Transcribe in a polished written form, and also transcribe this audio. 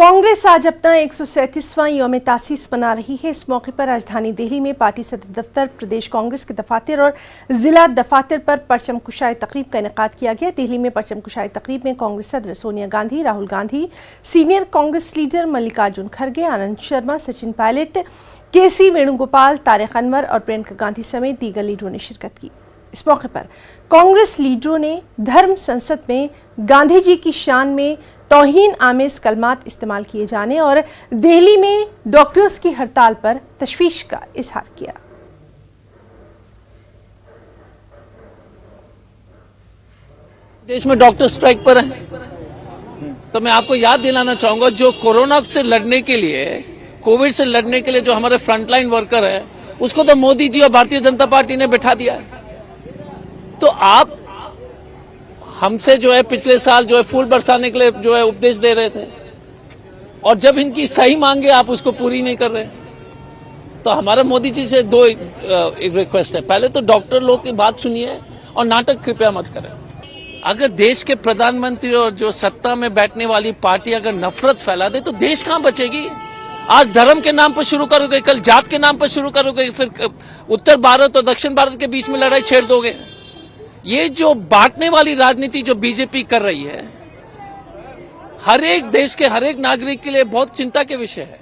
कांग्रेस आज अपना 137वां यौम तासीस मना रही है। इस मौके पर राजधानी दिल्ली में पार्टी सदर दफ्तर, प्रदेश कांग्रेस के दफातर और जिला दफातर पर परचम कुशाई तकरीब का इनेकाद किया गया। दिल्ली में परचम कुशाई तकरीब में कांग्रेस सदर सोनिया गांधी, राहुल गांधी, सीनियर कांग्रेस लीडर मल्लिकार्जुन खड़गे, आनंद शर्मा, सचिन पायलट, केसी वेणुगोपाल, तारिक अनवर और प्रियंका गांधी समेत दीगर लीडरों ने शिरकत की। इस मौके पर कांग्रेस लीडरों ने धर्म संसद में गांधी जी की शान में तौहीन आमेज कलमात इस्तेमाल किए जाने और दिल्ली में डॉक्टर्स की हड़ताल पर तशवीश का इजहार किया। देश में डॉक्टर स्ट्राइक पर हैं, तो मैं आपको याद दिलाना चाहूंगा, जो कोरोना से लड़ने के लिए, कोविड से लड़ने के लिए जो हमारे फ्रंटलाइन वर्कर है, उसको तो मोदी जी और भारतीय जनता पार्टी ने बिठा दिया है। तो आप हमसे जो है पिछले साल जो है फूल बरसाने के लिए जो है उपदेश दे रहे थे, और जब इनकी सही मांगे आप उसको पूरी नहीं कर रहे। तो हमारा मोदी जी से दो एक रिक्वेस्ट है, पहले तो डॉक्टर लोग की बात सुनिए और नाटक कृपया मत करें। अगर देश के प्रधानमंत्री और जो सत्ता में बैठने वाली पार्टी अगर नफरत फैला दे तो देश कहां बचेगी। आज धर्म के नाम पर शुरू करोगे, कल जात के नाम पर शुरू करोगे, फिर उत्तर भारत और दक्षिण भारत के बीच में लड़ाई छेड़ दोगे। ये जो बांटने वाली राजनीति जो बीजेपी कर रही है, हर एक देश के हर एक नागरिक के लिए बहुत चिंता के विषय है।